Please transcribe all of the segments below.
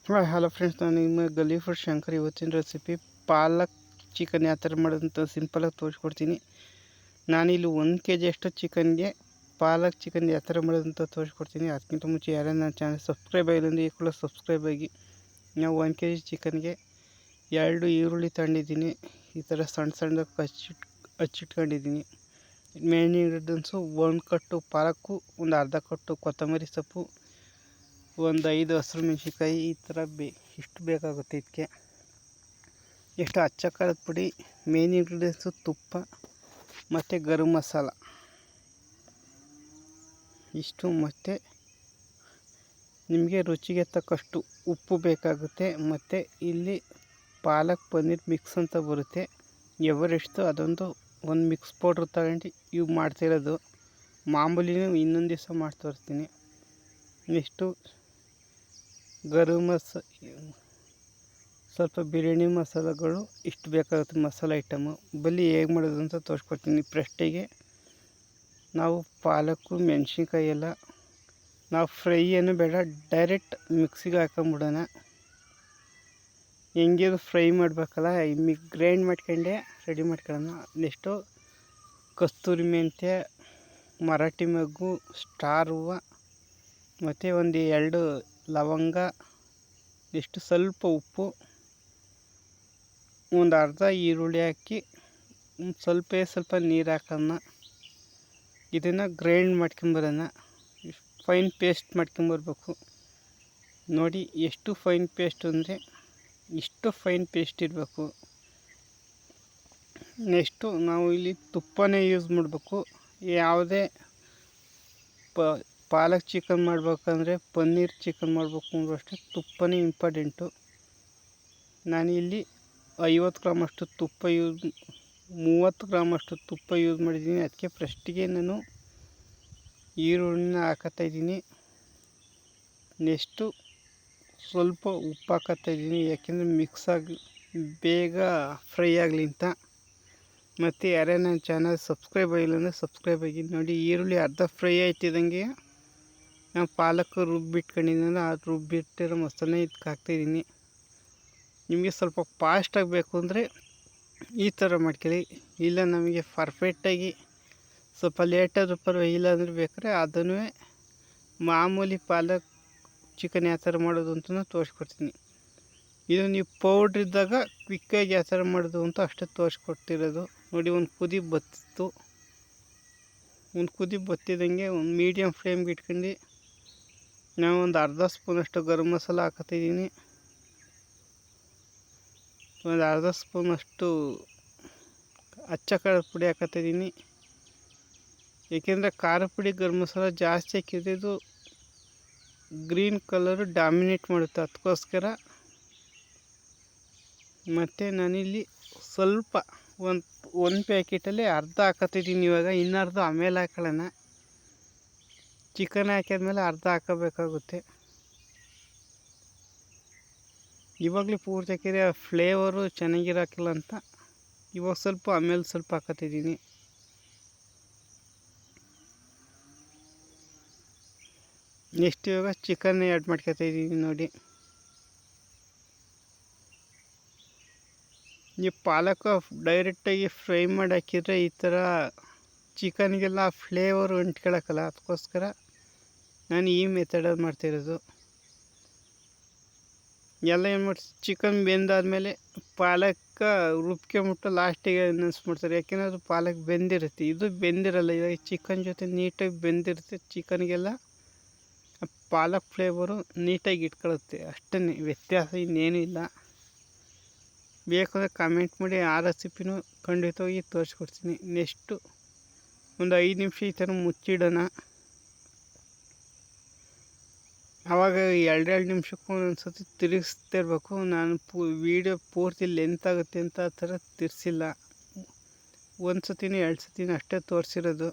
Hi hello friends, ನಾನು ನಿಮ್ಮ ಗಲೀಫರ್ ಶಂಕರ್. ಇವತ್ತಿನ ರೆಸಿಪಿ ಪಾಲಕ್ ಚಿಕನ್ ಯಾವ ಥರ ಮಾಡೋದಂತ ಸಿಂಪಲಾಗಿ ತೋರಿಸ್ಕೊಡ್ತೀನಿ. ನಾನಿಲ್ಲಿ 1 kg ಅಷ್ಟು ಚಿಕನ್ಗೆ ಪಾಲಕ್ ಚಿಕನ್ ಯಾವ ಥರ ಮಾಡೋದಂತ ತೋರಿಸ್ಕೊಡ್ತೀನಿ. ಅದಕ್ಕಿಂತ ಮುಂಚೆ ಯಾರು ನನ್ನ ಚಾನಲ್ ಸಬ್ಸ್ಕ್ರೈಬ್ ಆಗಿಲ್ಲ ಈ ಕೂಡ ಸಬ್ಸ್ಕ್ರೈಬ್ ಆಗಿ. ನಾವು 1 kg ಚಿಕನ್ಗೆ 2 ಈರುಳ್ಳಿ ತಗೊಂಡಿದ್ದೀನಿ. ಈ ಥರ ಸಣ್ಣ ಸಣ್ಣದಾಗಿ ಹಚ್ಚಿಟ್ಕೊಂಡಿದ್ದೀನಿ. ಮೇನ್ ಇಂಗ್ರೀಡಿಯೆಂಟ್ಸು 1 ಕಟ್ಟು ಪಾಲಕ್ಕು, ಒಂದು ಅರ್ಧ ಕಟ್ಟು ಕೊತ್ತಂಬರಿ ಸೊಪ್ಪು, ಒಂದು 5 ಹಸಿರು ಮೆಣಸಿನ್ಕಾಯಿ. ಈ ಥರ ಇಷ್ಟು ಬೇಕಾಗುತ್ತೆ. ಇದಕ್ಕೆ ಎಷ್ಟು ಅಚ್ಚ ಖಾರದ ಪುಡಿ, ಮೇನ್ ಇಂಗ್ರೀಡಿಯೆಂಟ್ಸು ತುಪ್ಪ ಮತ್ತು ಗರಂ ಮಸಾಲ ಇಷ್ಟು, ಮತ್ತು ನಿಮಗೆ ರುಚಿಗೆ ತಕ್ಕಷ್ಟು ಉಪ್ಪು ಬೇಕಾಗುತ್ತೆ. ಮತ್ತು ಇಲ್ಲಿ ಪಾಲಕ್ ಪನ್ನೀರ್ ಮಿಕ್ಸ್ ಅಂತ ಬರುತ್ತೆ, ಎವರೆಸ್ಟ್ ಅದೊಂದು ಮಿಕ್ಸ್ ಪೌಡ್ರ್ ತಗೊಂಡು ಇವು ಮಾಡ್ತಿರೋದು. ಮಾಮೂಲಿನೂ ಇನ್ನೊಂದು ದಿವಸ ಮಾಡಿ ತೋರಿಸ್ತೀನಿ. ನೆಕ್ಸ್ಟು ಗರಂ ಸ್ವಲ್ಪ ಬಿರಿಯಾನಿ ಮಸಾಲೆಗಳು ಇಷ್ಟು ಬೇಕಾಗುತ್ತೆ. ಮಸಾಲೆ ಐಟಮು ಬಲ್ಲಿ ಹೇಗೆ ಮಾಡೋದು ಅಂತ ತೋರಿಸ್ಕೊಡ್ತೀನಿ. ಫಸ್ಟಿಗೆ ನಾವು ಪಾಲಕ್ಕು ಮೆಣಸಿನ್ಕಾಯಿ ಎಲ್ಲ ನಾವು ಫ್ರೈ ಏನು ಬೇಡ, ಡೈರೆಕ್ಟ್ ಮಿಕ್ಸಿಗೆ ಹಾಕೊಂಬಿಡೋಣ. ಹೆಂಗಿದ್ರು ಫ್ರೈ ಮಾಡಬೇಕಲ್ಲ, ಗ್ರೈಂಡ್ ಮಾಡ್ಕೊಂಡೆ ರೆಡಿ ಮಾಡ್ಕೊಳ್ಳೋಣ. ನೆಕ್ಸ್ಟು ಕಸ್ತೂರಿ ಮೆಂತ್ಯ, ಮರಾಠಿ ಮೊಗ್ಗು, ಸ್ಟಾರ್ ಹೂವು ಮತ್ತು ಒಂದು 2 ಲವಂಗ, ಎಷ್ಟು ಸ್ವಲ್ಪ ಉಪ್ಪು, ಒಂದು ಅರ್ಧ ಈರುಳ್ಳಿ ಹಾಕಿ ಸ್ವಲ್ಪ ನೀರು ಹಾಕೋಣ. ಇದನ್ನು ಗ್ರೈಂಡ್ ಮಾಡ್ಕೊಂಬರೋಣ. ಫೈನ್ ಪೇಸ್ಟ್ ಮಾಡ್ಕೊಂಬರ್ಬೇಕು. ನೋಡಿ ಎಷ್ಟು ಫೈನ್ ಪೇಸ್ಟ್ ಅಂದರೆ ಇಷ್ಟು ಫೈನ್ ಪೇಸ್ಟ್ ಇರಬೇಕು. ನೆಕ್ಸ್ಟು ನಾವು ಇಲ್ಲಿ ತುಪ್ಪನೇ ಯೂಸ್ ಮಾಡಬೇಕು. ಯಾವುದೇ ಪಾಲಕ್ ಚಿಕನ್ ಮಾಡಬೇಕಂದ್ರೆ, ಪನ್ನೀರ್ ಚಿಕನ್ ಮಾಡಬೇಕು ಅಂದರೂ ಅಷ್ಟೇ ತುಪ್ಪನೇ ಇಂಪಾರ್ಟೆಂಟು. ನಾನಿಲ್ಲಿ 50 ಗ್ರಾಮಷ್ಟು ತುಪ್ಪ 30 ಗ್ರಾಮಷ್ಟು ತುಪ್ಪ ಯೂಸ್ ಮಾಡಿದ್ದೀನಿ. ಅದಕ್ಕೆ ಫಸ್ಟಿಗೆ ನಾನು ಈರುಳ್ಳಿನ ಹಾಕತ್ತಾಯಿದ್ದೀನಿ. ನೆಕ್ಸ್ಟು ಸ್ವಲ್ಪ ಉಪ್ಪು ಹಾಕತ್ತಾಯಿದ್ದೀನಿ, ಯಾಕೆಂದರೆ ಮಿಕ್ಸ್ ಆಗಿ ಬೇಗ ಫ್ರೈ ಆಗಲಿ ಅಂತ. ಮತ್ತು ಯಾರೇ ನನ್ನ ಚಾನಲ್ ಸಬ್ಸ್ಕ್ರೈಬ್ ಆಗಿಲ್ಲ ಅಂದರೆ ಸಬ್ಸ್ಕ್ರೈಬ್ ಆಗಿ. ನೋಡಿ ಈರುಳ್ಳಿ ಅರ್ಧ ಫ್ರೈ ಆಯ್ತಿದ್ದಂಗೆ ನಾನು ಪಾಲಕ್ ರುಬ್ಬಿಟ್ಕೊಂಡಿದ್ದೀನಿ, ಆ ರುಬ್ಬಿಟ್ಟಿರೋ ಮಸಾಲೆ ಇದಕ್ಕೆ ಹಾಕ್ತಾಯಿದ್ದೀನಿ. ನಿಮಗೆ ಸ್ವಲ್ಪ ಫಾಸ್ಟಾಗಿ ಬೇಕು ಅಂದರೆ ಈ ಥರ ಮಾಡ್ಕೊಳ್ಳಿ. ಇಲ್ಲ ನಮಗೆ ಪರ್ಫೆಕ್ಟಾಗಿ ಸ್ವಲ್ಪ ಲೇಟಾದರೂ ಪರವಾಗಿಲ್ಲ ಅಂದರೆ ಬೇಕಾದ್ರೆ ಅದನ್ನು ಮಾಮೂಲಿ ಪಾಲಕ್ ಚಿಕನ್ ಯಾವ ಥರ ಮಾಡೋದು ಅಂತಲೂ ತೋರಿಸ್ಕೊಡ್ತೀನಿ. ಇದು ನೀವು ಪೌಡ್ರ್ ಇದ್ದಾಗ ಕ್ವಿಕ್ಕಾಗಿ ಯಾವ ಥರ ಮಾಡೋದು ಅಂತ ಅಷ್ಟೇ ತೋರಿಸ್ಕೊಡ್ತಿರೋದು. ನೋಡಿ ಒಂದು ಕುದಿ ಬತ್ತಿತ್ತು, ಒಂದು ಕುದಿ ಬತ್ತಿದಂಗೆ ಒಂದು ಮೀಡಿಯಮ್ ಫ್ಲೇಮ್ಗೆ ಇಟ್ಕೊಂಡು ನಾನು ಒಂದು ಅರ್ಧ ಸ್ಪೂನಷ್ಟು ಗರಂ ಮಸಾಲ ಹಾಕತ್ತಿದ್ದೀನಿ, ಒಂದು ಅರ್ಧ ಸ್ಪೂನಷ್ಟು ಅಚ್ಚ ಖಾರದ ಪುಡಿ ಹಾಕತ್ತಿದ್ದೀನಿ. ಏಕೆಂದರೆ ಖಾರ ಪುಡಿ ಗರಂ ಮಸಾಲ ಜಾಸ್ತಿ ಹಾಕಿದ್ರೆ ಇದು ಗ್ರೀನ್ ಕಲರು ಡಾಮಿನೇಟ್ ಮಾಡುತ್ತೆ, ಅದಕ್ಕೋಸ್ಕರ. ಮತ್ತು ನಾನಿಲ್ಲಿ ಸ್ವಲ್ಪ ಒಂದು ಪ್ಯಾಕೆಟಲ್ಲಿ ಅರ್ಧ ಹಾಕತ್ತಿದ್ದೀನಿ. ಇವಾಗ ಇನ್ನರ್ಧ ಆಮೇಲೆ ಹಾಕೊಳ್ಳೋಣ. ಚಿಕನ್ ಹಾಕಿದ್ಮೇಲೆ ಅರ್ಧ ಹಾಕಬೇಕಾಗುತ್ತೆ. ಇವಾಗಲೇ ಪೂರ್ತಿ ಹಾಕಿದ್ರೆ ಫ್ಲೇವರು ಚೆನ್ನಾಗಿರೋಕ್ಕಿಲ್ಲ ಅಂತ ಇವಾಗ ಸ್ವಲ್ಪ ಆಮೇಲೆ ಸ್ವಲ್ಪ ಹಾಕತ್ತಿದ್ದೀನಿ. ನೆಕ್ಸ್ಟ್ ಇವಾಗ ಚಿಕನ್ ಆ್ಯಡ್ ಮಾಡ್ಕೊತಾಯಿದ್ದೀನಿ. ನೋಡಿ ನೀವು ಪಾಲಕ ಡೈರೆಕ್ಟಾಗಿ ಫ್ರೈ ಮಾಡಿ ಹಾಕಿದರೆ ಈ ಥರ ಚಿಕನ್ಗೆಲ್ಲ ಫ್ಲೇವರು ಅಂಟ್ಕೊಳಕ್ಕಲ್ಲ, ಅದಕ್ಕೋಸ್ಕರ ನಾನು ಈ ಮೆಥಡಲ್ಲಿ ಮಾಡ್ತಿರೋದು. ಎಲ್ಲ ಏನು ಮಾಡ್ತೀವಿ, ಚಿಕನ್ ಬೆಂದಾದಮೇಲೆ ಪಾಲಕ್ಕ ರುಬ್ಕೊಂಬಿಟ್ಟು ಲಾಸ್ಟಿಗೆ ನೆನೆಸ್ಬಿಡ್ತಾರೆ, ಯಾಕೆಂದರೆ ಅದು ಪಾಲಕ್ ಬೆಂದಿರುತ್ತೆ, ಇದು ಬೆಂದಿರಲ್ಲ. ಇವಾಗ ಚಿಕನ್ ಜೊತೆ ನೀಟಾಗಿ ಬೆಂದಿರುತ್ತೆ, ಚಿಕನ್ಗೆಲ್ಲ ಪಾಲಕ್ ಫ್ಲೇವರು ನೀಟಾಗಿ ಇಟ್ಕೊಳ್ಳುತ್ತೆ. ಅಷ್ಟೇ ವ್ಯತ್ಯಾಸ, ಇನ್ನೇನೂ ಇಲ್ಲ. ಬೇಕಾದರೆ ಕಮೆಂಟ್ ಮಾಡಿ, ಆ ರೆಸಿಪಿನೂ ಖಂಡಿತವಾಗಿ ತೋರಿಸ್ಕೊಡ್ತೀನಿ. ನೆಕ್ಸ್ಟು ಒಂದು 5 ನಿಮಿಷ ಈ ಥರ ಮುಚ್ಚಿಡೋಣ. ಆವಾಗ 2 ನಿಮಿಷಕ್ಕೂ ಒಂದೊಂದು ಸತಿ ತಿರುಗಿಸ್ತಾ ಇರಬೇಕು. ನಾನು ವೀಡಿಯೋ ಪೂರ್ತಿ ಲೆಂತ್ ಆಗುತ್ತೆ ಅಂತ ಆ ಥರ ತಿರ್ಸಿಲ್ಲ, ಒಂದು ಸತಿನೂ 2 ಸತಿನೂ ಅಷ್ಟೇ ತೋರಿಸಿರೋದು.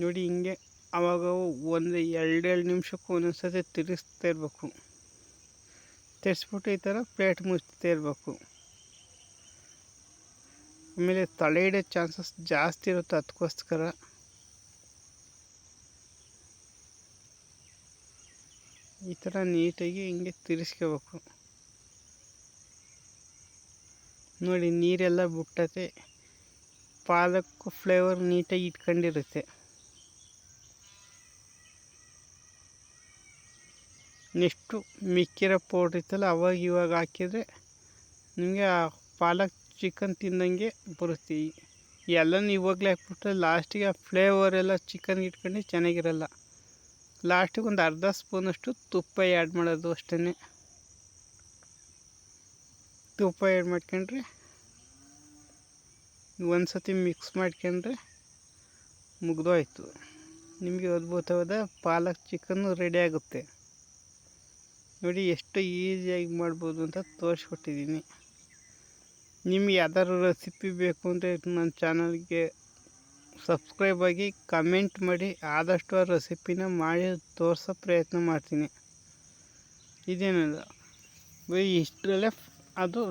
ನೋಡಿ ಹಿಂಗೆ ಆವಾಗ ಒಂದು 2 ನಿಮಿಷಕ್ಕೂ ಒಂದೊಂದು ಸತಿ ತಿರುಗಿಸ್ತಾ ಇರಬೇಕು. ತಿರ್ಸ್ಬಿಟ್ಟು ಈ ಥರ ಪ್ಲೇಟ್ ಮುಚ್ತಾ ಇರಬೇಕು. ಆಮೇಲೆ ತಲೆ ಹಿಡಿಯೋ ಚಾನ್ಸಸ್ ಜಾಸ್ತಿ ಇರುತ್ತೆ, ಅದಕ್ಕೋಸ್ಕರ. ಈ ಥರ ನೀಟಾಗಿ ಹಿಂಗೆ ತಿರ್ಸ್ಕೋಬೇಕು. ನೋಡಿ ನೀರೆಲ್ಲ ಬಿಟ್ಟತೆ, ಪಾಲಕ್ ಫ್ಲೇವರ್ ನೀಟಾಗಿ ಇಟ್ಕೊಂಡಿರುತ್ತೆ. ನೆಕ್ಸ್ಟು ಮಿಕ್ಕಿರೋ ಪೌಡ್ರ್ ಇತ್ತಲ್ಲ ಅವಾಗ ಇವಾಗ ಹಾಕಿದರೆ ನಿಮಗೆ ಆ ಪಾಲಕ್ ಚಿಕನ್ ತಿಂದಂಗೆ ಬರುತ್ತೆ. ಎಲ್ಲನೂ ಇವಾಗಲೇ ಹಾಕ್ಬಿಟ್ರೆ ಲಾಸ್ಟಿಗೆ ಆ ಫ್ಲೇವರ್ ಎಲ್ಲ ಚಿಕನ್ಗೆ ಇಟ್ಕೊಂಡು ಚೆನ್ನಾಗಿರಲ್ಲ. ಲಾಸ್ಟಿಗೆ ಒಂದು ಅರ್ಧ ಸ್ಪೂನಷ್ಟು ತುಪ್ಪ ಆ್ಯಡ್ ಮಾಡೋದು ಅಷ್ಟೇ. ತುಪ್ಪ ಆ್ಯಡ್ ಮಾಡ್ಕೊಂಡ್ರೆ ಒಂದು ಸತಿ ಮಿಕ್ಸ್ ಮಾಡ್ಕೊಂಡ್ರೆ ಮುಗಿದೋಯ್ತು. ನಿಮಗೆ ಅದ್ಭುತವಾದ ಪಾಲಕ್ ಚಿಕನ್ನು ರೆಡಿ ಆಗುತ್ತೆ. ನೋಡಿ ಎಷ್ಟು ಈಸಿಯಾಗಿ ಮಾಡ್ಬೋದು ಅಂತ ತೋರಿಸ್ಕೊಟ್ಟಿದ್ದೀನಿ. ನಿಮ್ಗೆ ಯಾವ್ದಾದ್ರು ರೆಸಿಪಿ ಬೇಕು ಅಂದರೆ ನನ್ನ ಚಾನಲ್ಗೆ ಸಬ್ಸ್ಕ್ರೈಬ್ ಆಗಿ ಕಮೆಂಟ್ ಮಾಡಿ, ಆದಷ್ಟು ಆ ರೆಸಿಪಿನ ಮಾಡಿ ತೋರಿಸೋ ಪ್ರಯತ್ನ ಮಾಡ್ತೀನಿ. ಇದೇನಲ್ಲ ಬರೀ ಇಷ್ಟರಲ್ಲೇ ಅದು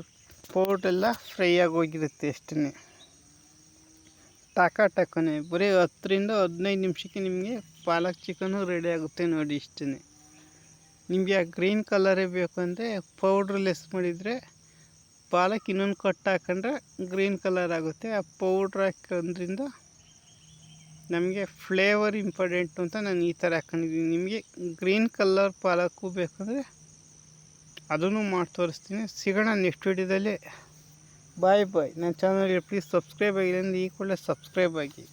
ಪೌಡ್ರೆಲ್ಲ ಫ್ರೈ ಆಗೋಗಿರುತ್ತೆ ಅಷ್ಟೇ. ಟಕನೆ ಬರೀ 10ರಿಂದ 15 ನಿಮಿಷಕ್ಕೆ ನಿಮಗೆ ಪಾಲಕ್ ಚಿಕನ್ನು ರೆಡಿ ಆಗುತ್ತೆ. ನೋಡಿ ಇಷ್ಟೇ. ನಿಮಗೆ ಆ ಗ್ರೀನ್ ಕಲರೇ ಬೇಕು ಅಂದರೆ ಪೌಡ್ರ್ ಲೆಸ್ ಮಾಡಿದರೆ ಪಾಲಕ್ ಇನ್ನೊಂದು ಕಟ್ ಹಾಕೊಂಡ್ರೆ ಗ್ರೀನ್ ಕಲರ್ ಆಗುತ್ತೆ. ಆ ಪೌಡ್ರ್ ಹಾಕೋದ್ರಿಂದ ನಮಗೆ ಫ್ಲೇವರ್ ಇಂಪಾರ್ಟೆಂಟು ಅಂತ ನಾನು ಈ ಥರ ಹಾಕೊಂಡಿದ್ದೀನಿ. ನಿಮಗೆ ಗ್ರೀನ್ ಕಲರ್ ಪಾಲಕ್ಕು ಬೇಕಂದರೆ ಅದನ್ನು ಮಾಡಿ ತೋರಿಸ್ತೀನಿ. ಸಿಗೋಣ ನೆಕ್ಸ್ಟ್ ವಿಡಿಯೋದಲ್ಲಿ. ಬಾಯ್. ನನ್ನ ಚಾನಲ್ಗೆ ಪ್ಲೀಸ್ ಸಬ್ಸ್ಕ್ರೈಬ್ ಆಗಿದೆ ಅಂದರೆ ಈ ಕೂಡಲೇ ಸಬ್ಸ್ಕ್ರೈಬ್ ಆಗಿ.